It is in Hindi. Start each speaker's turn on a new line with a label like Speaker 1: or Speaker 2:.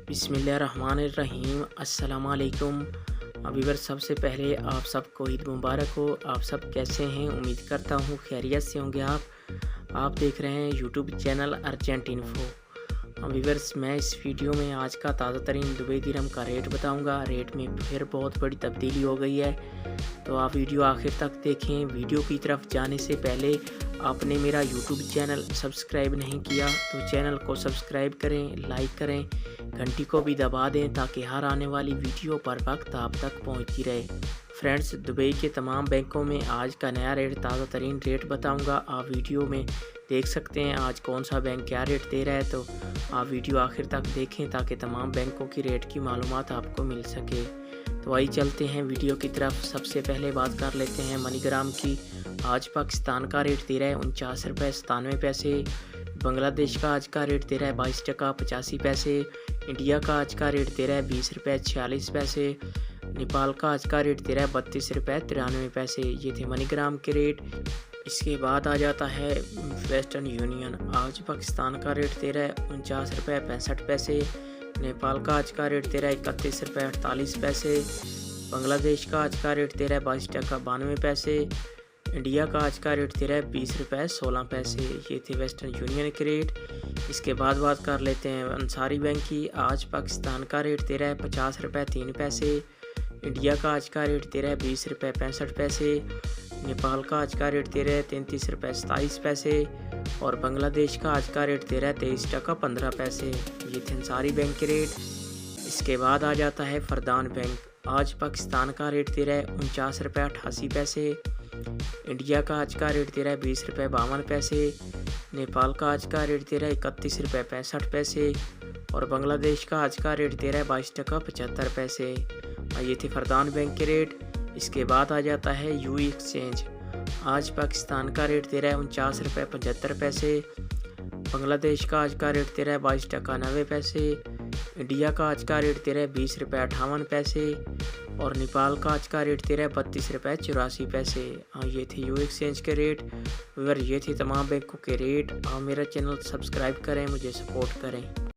Speaker 1: बिस्मिल्लाहिर्रहमानिर्रहीम। अस्सलामुअलैकुम। अभी सबसे पहले आप सबको ईद मुबारक हो। आप सब कैसे हैं? उम्मीद करता हूँ खैरियत से होंगे। आप देख रहे हैं YouTube channel urgent info. Viewers, मैं इस वीडियो में आज का ताज़ा तरीन दुबई दिरहम का रेट बताऊंगा। रेट में फिर बहुत बड़ी तब्दीली हो गई है, तो आप वीडियो आखिर तक देखें। वीडियो की तरफ जाने से पहले आपने मेरा यूट्यूब चैनल सब्सक्राइब नहीं किया तो चैनल को सब्सक्राइब करें, लाइक करें, घंटी को भी दबा दें ताकि हर आने वाली वीडियो पर वक्त आप तक पहुंचती रहे। फ्रेंड्स, दुबई के तमाम बैंकों में आज का नया रेट, ताज़ा तरीन रेट बताऊंगा। आप वीडियो में देख सकते हैं आज कौन सा बैंक क्या रेट दे रहा है, तो आप वीडियो आखिर तक देखें ताकि तमाम बैंकों की रेट की मालूमात आपको मिल सके। तो आइए चलते हैं वीडियो की तरफ। सबसे पहले बात कर लेते हैं मनीग्राम की। आज पाकिस्तान का रेट दे रहा है 49 रुपये 97 पैसे। बांग्लादेश का आज का रेट दे रहा है 22 टका 85 पैसे। इंडिया का आज का रेट दे रहा है 20 रुपये 46 पैसे। नेपाल का आज का रेट दे रहा है 32 रुपये 93 पैसे। ये थे मनीग्राम के रेट। इसके बाद आ जाता है वेस्टर्न यूनियन। आज पाकिस्तान का रेट दे रहा है 49 रुपये 65 पैसे। नेपाल का आज का रेट दे रहा है 31 रुपये 48 पैसे। बांग्लादेश का आज का रेट दे रहा है 22 टका 92 पैसे। इंडिया का आज का रेट दे रहा है 20 रुपये 16 पैसे। ये थे वेस्टर्न यूनियन के रेट। इसके बाद बात कर लेते हैं अंसारी बैंक की। आज पाकिस्तान का रेट दे रहा है 50 रुपये 3 पैसे। इंडिया का आज का रेट दे रहा है 20 रुपये 65 पैसे। नेपाल का आज का रेट दे रहा है 33 रुपये 27 पैसे। और बांग्लादेश का आज का रेट दे रहा है 23 टका 15 पैसे। ये थे अंसारी बैंक के रेट। इसके बाद आ जाता है फरदान बैंक। आज पाकिस्तान का रेट दे रहा है 49 रुपये 88 पैसे। इंडिया का आज का रेट दे रहा है 20 रुपये 52 पैसे। नेपाल का आज का रेट दे रहा है 31 रुपये 65 पैसे। और बांग्लादेश का आज का रेट दे रहा है 22 टका 75 पैसे। ये थे फरदान बैंक के रेट। इसके बाद आ जाता है यूई एक्सचेंज। आज पाकिस्तान का रेट दे रहा है 49 रुपये 75 पैसे। बांग्लादेश का आज का रेट दे रहा है 22 टका 90 पैसे। इंडिया का आज का रेट दे रहा है 20 रुपये 58 पैसे। और नेपाल का आज का रेट दे रहा है 32 रुपये 84 पैसे। ये थे यूई एक्सचेंज के रेट। अगर ये थे तमाम बैंकों के रेट। आप मेरा चैनल सब्सक्राइब करें, मुझे सपोर्ट करें।